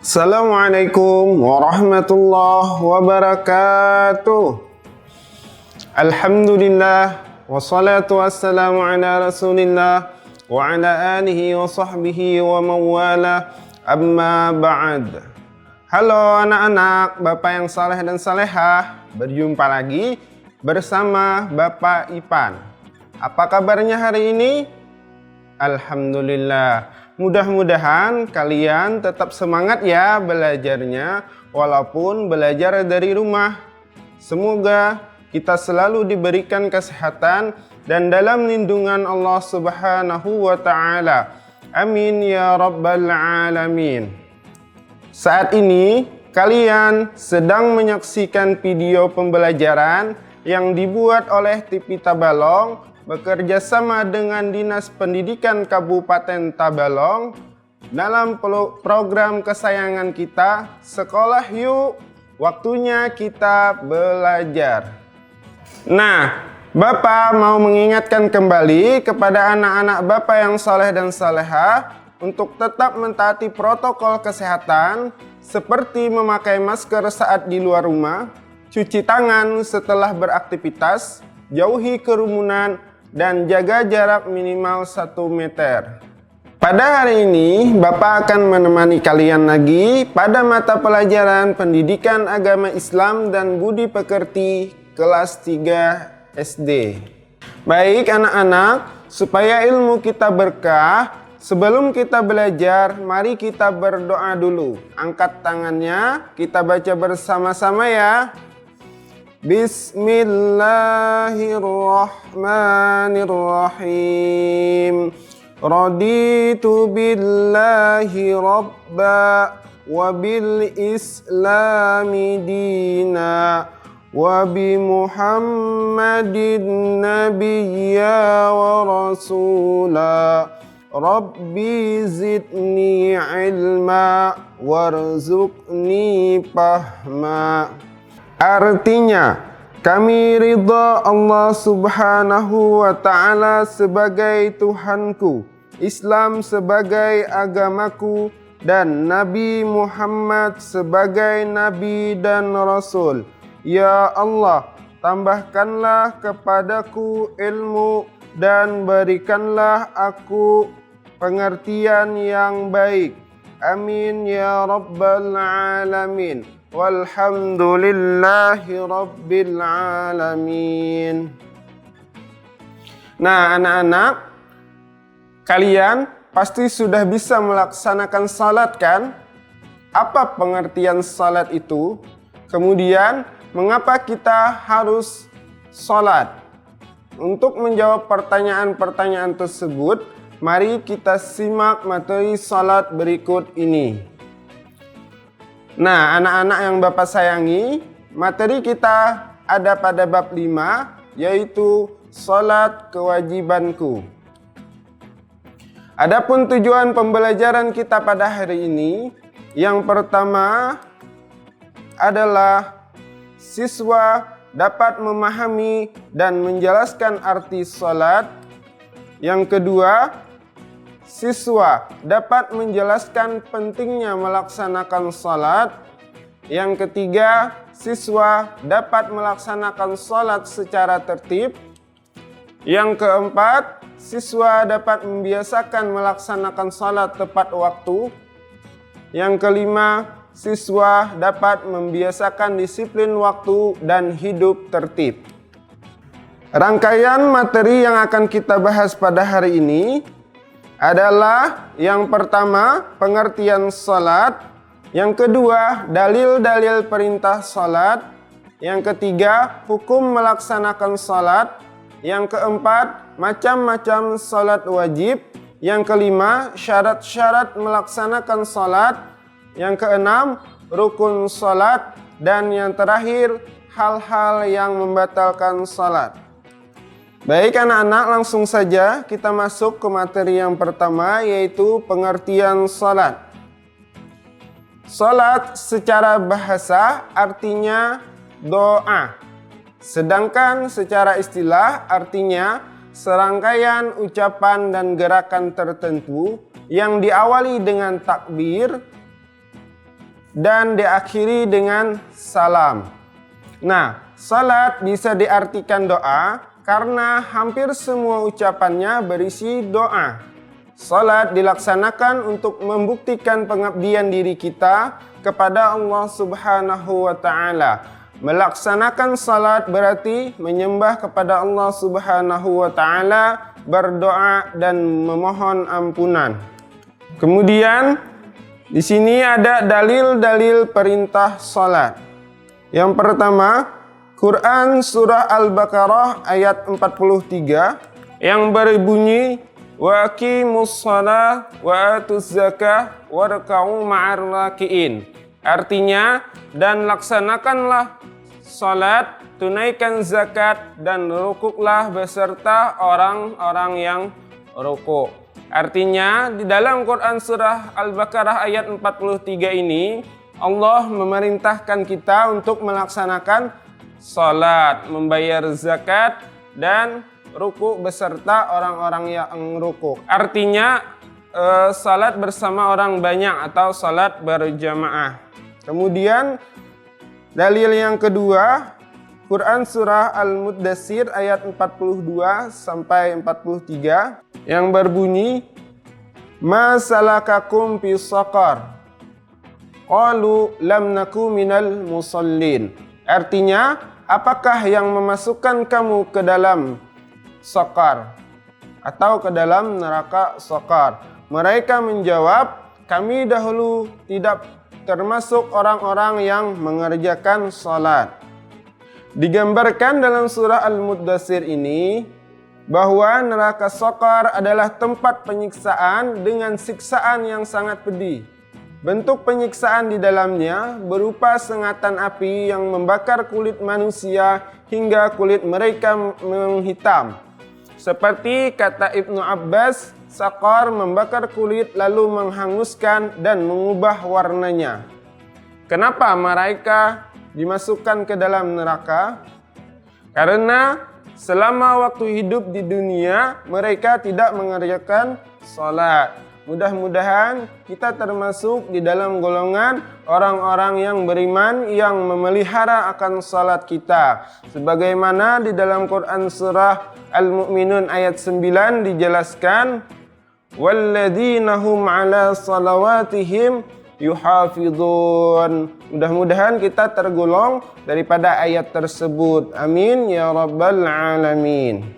Assalamualaikum warahmatullahi wabarakatuh. Alhamdulillah wassalatu wassalamu ala rasulillah wa ala alihi wa sahbihi wa mawala amma ba'd. Halo anak-anak, Bapak yang saleh dan salehah, berjumpa lagi bersama Bapak Ipan. Apa kabarnya hari ini? Alhamdulillah. Mudah-mudahan kalian tetap semangat ya belajarnya, walaupun belajar dari rumah. Semoga kita selalu diberikan kesehatan dan dalam lindungan Allah Subhanahu wa Ta'ala. Amin ya Rabbal Alamin. Saat ini kalian sedang menyaksikan video pembelajaran yang dibuat oleh TV Tabalong bekerja sama dengan Dinas Pendidikan Kabupaten Tabalong dalam program kesayangan kita, Sekolah Yuk, waktunya kita belajar. Nah, Bapak mau mengingatkan kembali kepada anak-anak Bapak yang saleh dan salehah untuk tetap mentaati protokol kesehatan seperti memakai masker saat di luar rumah, cuci tangan setelah beraktivitas, jauhi kerumunan, dan jaga jarak minimal 1 meter. Pada hari ini, Bapak akan menemani kalian lagi pada mata pelajaran Pendidikan Agama Islam dan Budi Pekerti kelas 3 SD. Baik anak-anak, supaya ilmu kita berkah, sebelum kita belajar, mari kita berdoa dulu. Angkat tangannya, kita baca bersama-sama ya. Bismillahirrahmanirrahim. Raditu billahi rabba wa bil islami dina wa bi Muhammadin nabiyya wa rasula. Rabbi zidni ilma warzuqni fahma. Artinya, kami ridha Allah Subhanahu wa Ta'ala sebagai Tuhanku, Islam sebagai agamaku, dan Nabi Muhammad sebagai Nabi dan Rasul. Ya Allah, tambahkanlah kepadaku ilmu dan berikanlah aku pengertian yang baik. Amin ya Rabbal Alamin. Walhamdulillahi Rabbil Alamin. Nah anak-anak, kalian pasti sudah bisa melaksanakan salat kan? Apa pengertian salat itu? Kemudian mengapa kita harus salat? Untuk menjawab pertanyaan-pertanyaan tersebut, mari kita simak materi salat berikut ini. Nah, anak-anak yang Bapak sayangi, materi kita ada pada bab 5, yaitu salat kewajibanku. Adapun tujuan pembelajaran kita pada hari ini, yang pertama adalah siswa dapat memahami dan menjelaskan arti salat. Yang kedua, siswa dapat menjelaskan pentingnya melaksanakan salat. Yang ketiga, siswa dapat melaksanakan salat secara tertib. Yang keempat, siswa dapat membiasakan melaksanakan salat tepat waktu. Yang kelima, siswa dapat membiasakan disiplin waktu dan hidup tertib. Rangkaian materi yang akan kita bahas pada hari ini adalah yang pertama, pengertian salat. Yang kedua, dalil-dalil perintah salat. Yang ketiga, hukum melaksanakan salat. Yang keempat, macam-macam salat wajib. Yang kelima, syarat-syarat melaksanakan salat. Yang keenam, rukun salat. Dan yang terakhir, hal-hal yang membatalkan salat. Baik anak-anak, langsung saja kita masuk ke materi yang pertama, yaitu pengertian salat. Salat secara bahasa artinya doa, sedangkan secara istilah artinya serangkaian ucapan dan gerakan tertentu yang diawali dengan takbir, dan diakhiri dengan salam. Nah, salat bisa diartikan doa karena hampir semua ucapannya berisi doa. Salat dilaksanakan untuk membuktikan pengabdian diri kita kepada Allah Subhanahu wa Ta'ala. Melaksanakan salat berarti menyembah kepada Allah Subhanahu wa Ta'ala, berdoa dan memohon ampunan. Kemudian di sini ada dalil-dalil perintah salat. Yang pertama, Quran surah Al-Baqarah ayat 43 yang berbunyi wa aqimus shalah wa atuz zakah warka'u ma'ar raki'in. Artinya, dan laksanakanlah salat, tunaikan zakat dan rukuklah beserta orang-orang yang rukuk. Artinya, di dalam Quran surah Al-Baqarah ayat 43 ini, Allah memerintahkan kita untuk melaksanakan salat, membayar zakat dan rukuk beserta orang-orang yang rukuk. Artinya salat bersama orang banyak atau salat berjamaah. Kemudian dalil yang kedua, Quran surah Al-Muddatsir ayat 42 sampai 43 yang berbunyi ma salakakum fi saqar qalu lam naku minal musallin. Artinya, apakah yang memasukkan kamu ke dalam saqar atau ke dalam neraka saqar? Mereka menjawab, kami dahulu tidak termasuk orang-orang yang mengerjakan salat. Digambarkan dalam surah Al-Muddatsir ini bahwa neraka saqar adalah tempat penyiksaan dengan siksaan yang sangat pedih. Bentuk penyiksaan di dalamnya berupa sengatan api yang membakar kulit manusia hingga kulit mereka menghitam. Seperti kata Ibnu Abbas, saqar membakar kulit lalu menghanguskan dan mengubah warnanya. Kenapa mereka dimasukkan ke dalam neraka? Karena selama waktu hidup di dunia mereka tidak mengerjakan salat. Mudah-mudahan kita termasuk di dalam golongan orang-orang yang beriman yang memelihara akan salat kita. Sebagaimana di dalam Quran surah Al-Mu'minun ayat 9 dijelaskan, walladzina hum ala salawatihim yuhafidun. Mudah-mudahan kita tergolong daripada ayat tersebut. Amin ya rabbal alamin.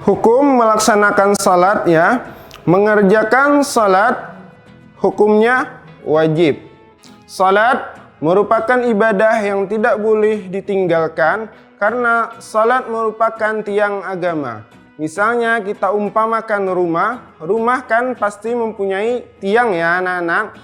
Hukum melaksanakan salat ya. Mengerjakan salat hukumnya wajib. Salat merupakan ibadah yang tidak boleh ditinggalkan karena salat merupakan tiang agama. Misalnya kita umpamakan rumah kan pasti mempunyai tiang ya anak-anak.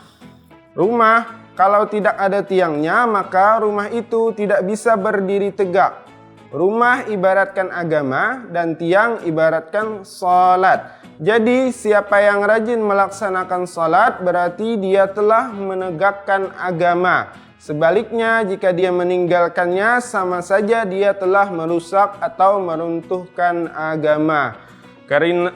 Rumah kalau tidak ada tiangnya maka rumah itu tidak bisa berdiri tegak. Rumah ibaratkan agama dan tiang ibaratkan salat. Jadi siapa yang rajin melaksanakan salat berarti dia telah menegakkan agama. Sebaliknya jika dia meninggalkannya sama saja dia telah merusak atau meruntuhkan agama.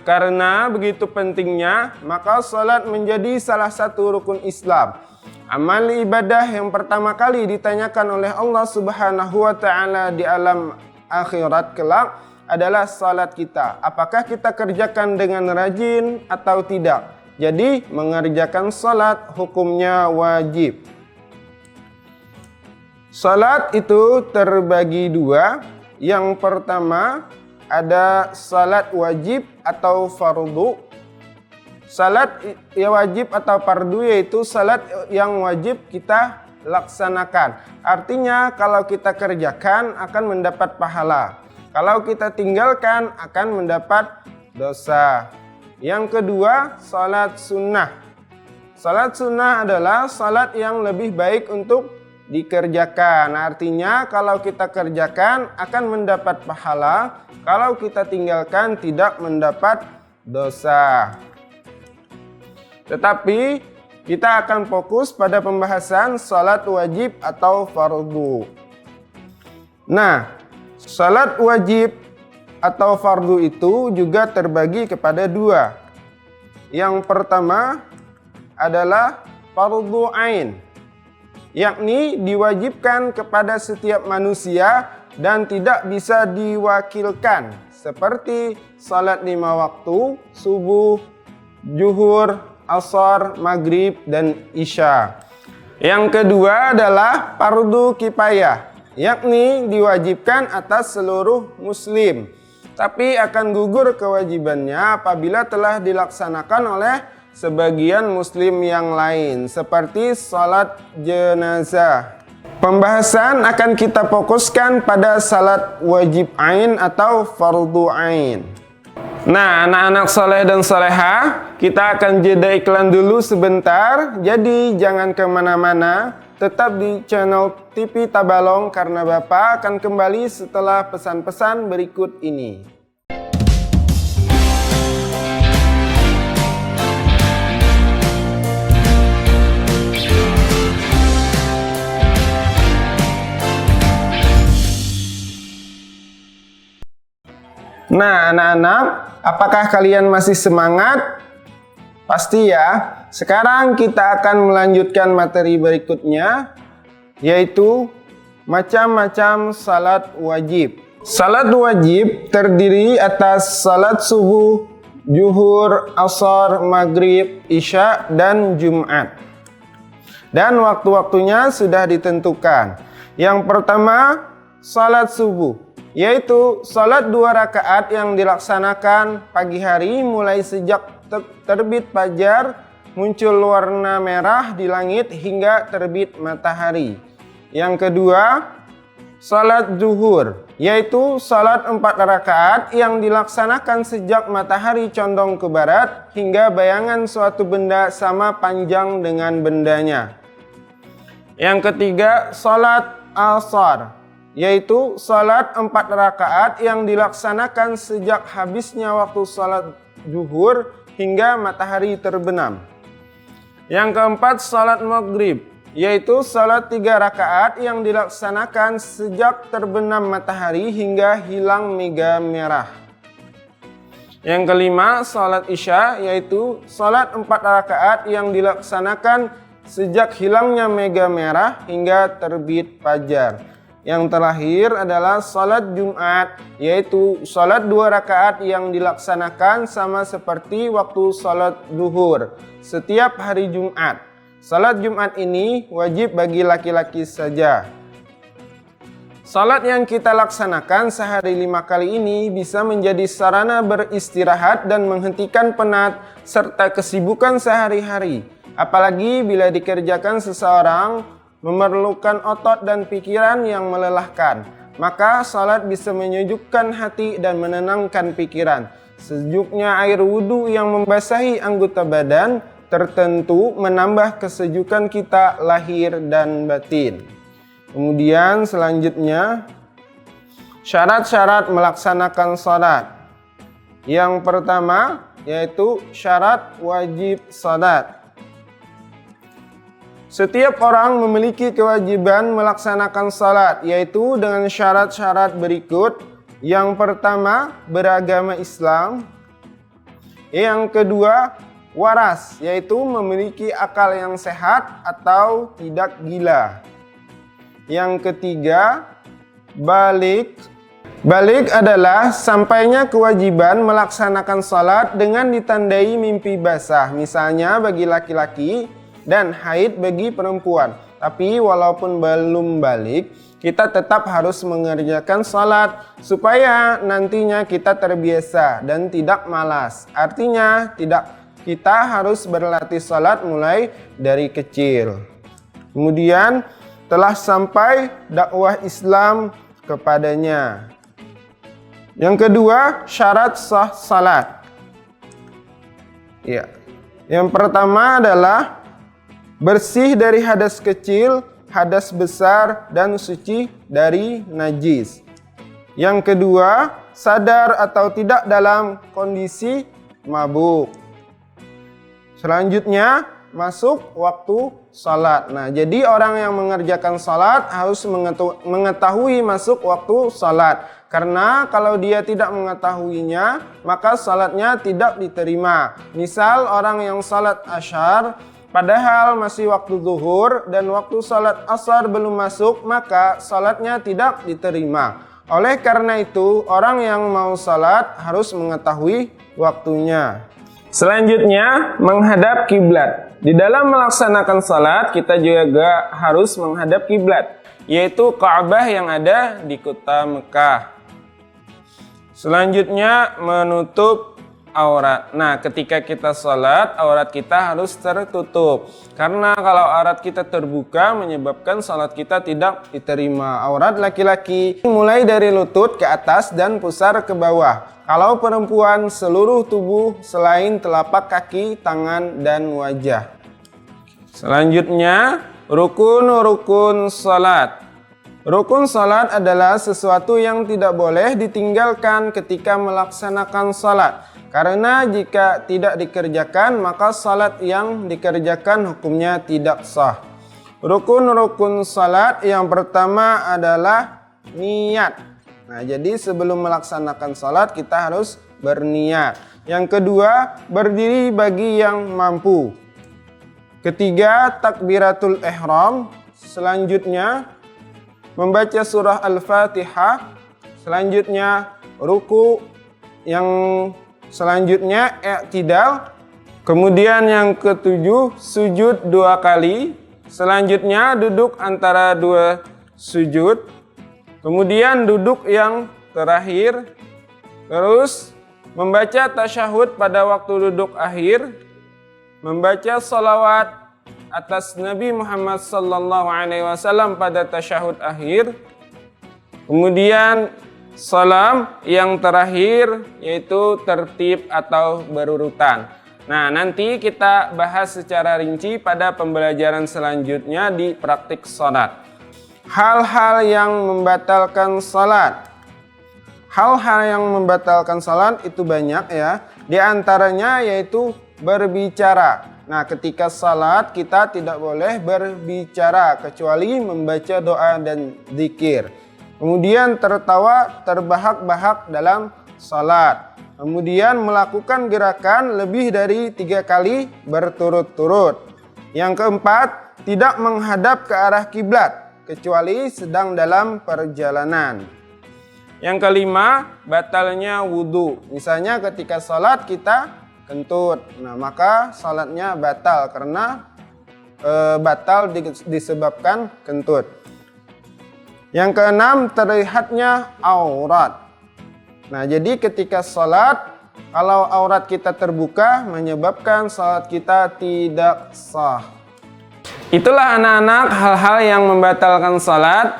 Karena begitu pentingnya maka salat menjadi salah satu rukun Islam. Amal ibadah yang pertama kali ditanyakan oleh Allah Subhanahu wa Ta'ala di alam akhirat kelak adalah salat kita. Apakah kita kerjakan dengan rajin atau tidak? Jadi mengerjakan salat hukumnya wajib. Salat itu terbagi dua. Yang pertama ada salat wajib atau fardu. Salat yang wajib atau fardu yaitu salat yang wajib kita laksanakan. Artinya kalau kita kerjakan akan mendapat pahala. Kalau kita tinggalkan akan mendapat dosa. Yang kedua, salat sunnah. Salat sunnah adalah salat yang lebih baik untuk dikerjakan. Artinya kalau kita kerjakan akan mendapat pahala. Kalau kita tinggalkan tidak mendapat dosa. Tetapi kita akan fokus pada pembahasan salat wajib atau fardu. Nah, salat wajib atau fardu itu juga terbagi kepada dua. Yang pertama adalah fardu ain. yakni diwajibkan kepada setiap manusia dan tidak bisa diwakilkan, seperti salat 5 waktu, subuh, zuhur, asar, maghrib, dan isya. Yang kedua adalah fardu kifayah, yakni diwajibkan atas seluruh muslim, tapi akan gugur kewajibannya apabila telah dilaksanakan oleh sebagian muslim yang lain, seperti salat jenazah. Pembahasan akan kita fokuskan pada salat wajib ain atau fardu ain. Nah, anak-anak soleh dan soleha, kita akan jeda iklan dulu sebentar. Jadi jangan kemana-mana, tetap di channel TV Tabalong karena Bapak akan kembali setelah pesan-pesan berikut ini. Nah, anak-anak, apakah kalian masih semangat? Pasti ya. Sekarang kita akan melanjutkan materi berikutnya, yaitu macam-macam salat wajib. Salat wajib terdiri atas salat subuh, zuhur, asar, maghrib, isya, dan Jumat. Dan waktu-waktunya sudah ditentukan. Yang pertama, salat subuh, yaitu salat 2 rakaat yang dilaksanakan pagi hari mulai sejak terbit fajar, muncul warna merah di langit hingga terbit matahari. Yang kedua, salat zuhur, yaitu salat 4 rakaat yang dilaksanakan sejak matahari condong ke barat hingga bayangan suatu benda sama panjang dengan bendanya. Yang ketiga, salat asar, yaitu salat 4 rakaat yang dilaksanakan sejak habisnya waktu salat zuhur hingga matahari terbenam. Yang keempat, salat maghrib, yaitu salat 3 rakaat yang dilaksanakan sejak terbenam matahari hingga hilang mega merah. Yang kelima, salat isya, yaitu salat 4 rakaat yang dilaksanakan sejak hilangnya mega merah hingga terbit fajar. Yang terakhir adalah salat Jumat, yaitu salat 2 rakaat yang dilaksanakan sama seperti waktu salat zuhur setiap hari Jumat. Salat Jumat ini wajib bagi laki-laki saja. Salat yang kita laksanakan sehari 5 kali ini bisa menjadi sarana beristirahat dan menghentikan penat serta kesibukan sehari-hari. Apalagi bila dikerjakan seseorang memerlukan otot dan pikiran yang melelahkan, maka salat bisa menyejukkan hati dan menenangkan pikiran. Sejuknya air wudhu yang membasahi anggota badan tertentu menambah kesejukan kita lahir dan batin. Kemudian selanjutnya, syarat-syarat melaksanakan salat. Yang pertama yaitu syarat wajib salat. Setiap orang memiliki kewajiban melaksanakan salat, yaitu dengan syarat-syarat berikut. Yang pertama, beragama Islam. Yang kedua, waras, yaitu memiliki akal yang sehat atau tidak gila. Yang ketiga, balik. Balik adalah sampainya kewajiban melaksanakan salat dengan ditandai mimpi basah, misalnya bagi laki-laki, dan haid bagi perempuan. Tapi walaupun belum balik, kita tetap harus mengerjakan salat supaya nantinya kita terbiasa dan tidak malas. Artinya kita harus berlatih salat mulai dari kecil. Kemudian telah sampai dakwah Islam kepadanya. Yang kedua, syarat sah salat. Ya. Yang pertama adalah bersih dari hadas kecil, hadas besar, dan suci dari najis. Yang kedua, sadar atau tidak dalam kondisi mabuk. Selanjutnya, masuk waktu salat. Nah, jadi orang yang mengerjakan salat harus mengetahui masuk waktu salat. Karena kalau dia tidak mengetahuinya, maka salatnya tidak diterima. Misal orang yang salat asyar padahal masih waktu zuhur dan waktu salat asar belum masuk, maka salatnya tidak diterima. Oleh karena itu, orang yang mau salat harus mengetahui waktunya. Selanjutnya, menghadap kiblat. Di dalam melaksanakan salat, kita juga harus menghadap kiblat, yaitu Ka'bah yang ada di kota Mekah. Selanjutnya, menutup aurat. Nah, ketika kita sholat, aurat kita harus tertutup. Karena kalau aurat kita terbuka, menyebabkan sholat kita tidak diterima. Aurat laki-laki mulai dari lutut ke atas dan pusar ke bawah. Kalau perempuan, seluruh tubuh selain telapak kaki, tangan, dan wajah. Selanjutnya, rukun-rukun sholat. Rukun sholat adalah sesuatu yang tidak boleh ditinggalkan ketika melaksanakan sholat. Karena jika tidak dikerjakan, maka salat yang dikerjakan hukumnya tidak sah. Rukun-rukun salat yang pertama adalah niat. Nah, jadi sebelum melaksanakan salat kita harus berniat. Yang kedua, berdiri bagi yang mampu. Ketiga, takbiratul ihram. Selanjutnya, membaca surah Al-Fatihah. Selanjutnya, ruku. Yang selanjutnya i'tidal. Kemudian yang ketujuh, sujud 2 kali. Selanjutnya duduk antara 2 sujud. Kemudian duduk yang terakhir. Terus membaca tasyahud pada waktu duduk akhir. Membaca salawat atas Nabi Muhammad SAW pada tasyahud akhir. Kemudian salam yang terakhir, yaitu tertib atau berurutan. Nah, nanti kita bahas secara rinci pada pembelajaran selanjutnya di praktik salat. Hal-hal yang membatalkan salat. Hal-hal yang membatalkan salat itu banyak ya. Di antaranya yaitu berbicara. Nah, ketika salat kita tidak boleh berbicara kecuali membaca doa dan zikir. Kemudian tertawa terbahak-bahak dalam salat. Kemudian melakukan gerakan lebih dari 3 kali berturut-turut. Yang keempat, tidak menghadap ke arah kiblat kecuali sedang dalam perjalanan. Yang kelima, batalnya wudhu. Misalnya ketika salat kita kentut, nah maka salatnya batal karena batal disebabkan kentut. Yang keenam, terlihatnya aurat. Nah, jadi ketika salat, kalau aurat kita terbuka, menyebabkan salat kita tidak sah. Itulah anak-anak hal-hal yang membatalkan salat.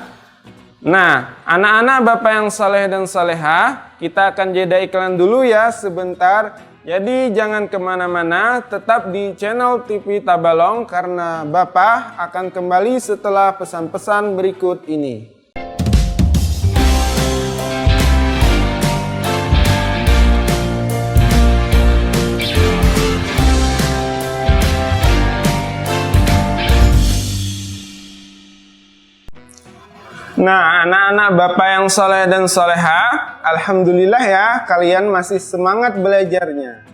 Nah, anak-anak Bapak yang saleh dan salehah, kita akan jeda iklan dulu ya sebentar. Jadi jangan kemana-mana, tetap di channel TV Tabalong karena Bapak akan kembali setelah pesan-pesan berikut ini. Nah, anak-anak Bapak yang saleh dan salehah, alhamdulillah ya, kalian masih semangat belajarnya.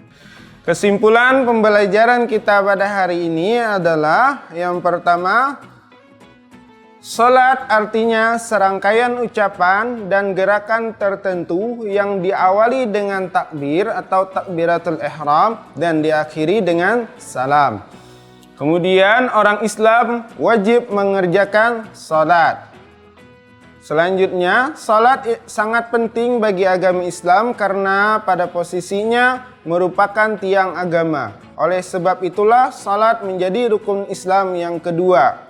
Kesimpulan pembelajaran kita pada hari ini adalah yang pertama, salat artinya serangkaian ucapan dan gerakan tertentu yang diawali dengan takbir atau takbiratul ihram dan diakhiri dengan salam. Kemudian orang Islam wajib mengerjakan salat. Selanjutnya, salat sangat penting bagi agama Islam karena pada posisinya merupakan tiang agama. Oleh sebab itulah salat menjadi rukun Islam yang kedua.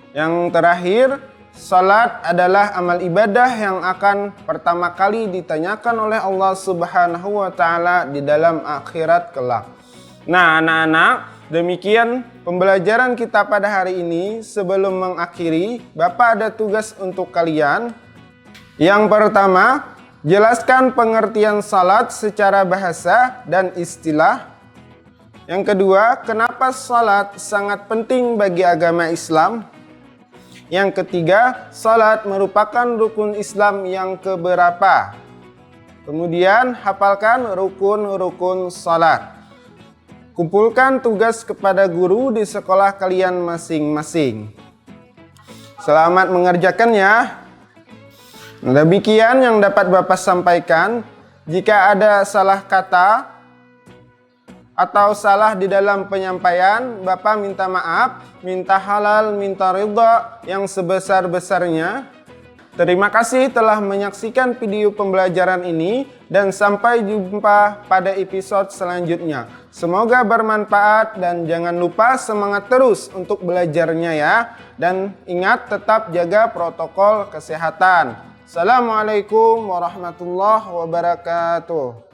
Yang terakhir, salat adalah amal ibadah yang akan pertama kali ditanyakan oleh Allah Subhanahu wa taala di dalam akhirat kelak. Nah, anak-anak, demikian pembelajaran kita pada hari ini. Sebelum mengakhiri, Bapak ada tugas untuk kalian. Yang pertama, jelaskan pengertian salat secara bahasa dan istilah. Yang kedua, kenapa salat sangat penting bagi agama Islam. Yang ketiga, salat merupakan rukun Islam yang keberapa. Kemudian, hafalkan rukun-rukun salat. Kumpulkan tugas kepada guru di sekolah kalian masing-masing. Selamat mengerjakan ya. Demikian yang dapat Bapak sampaikan. Jika ada salah kata atau salah di dalam penyampaian, Bapak minta maaf, minta halal, minta ridha yang sebesar-besarnya. Terima kasih telah menyaksikan video pembelajaran ini dan sampai jumpa pada episode selanjutnya. Semoga bermanfaat dan jangan lupa semangat terus untuk belajarnya ya. Dan ingat tetap jaga protokol kesehatan. Assalamualaikum warahmatullahi wabarakatuh.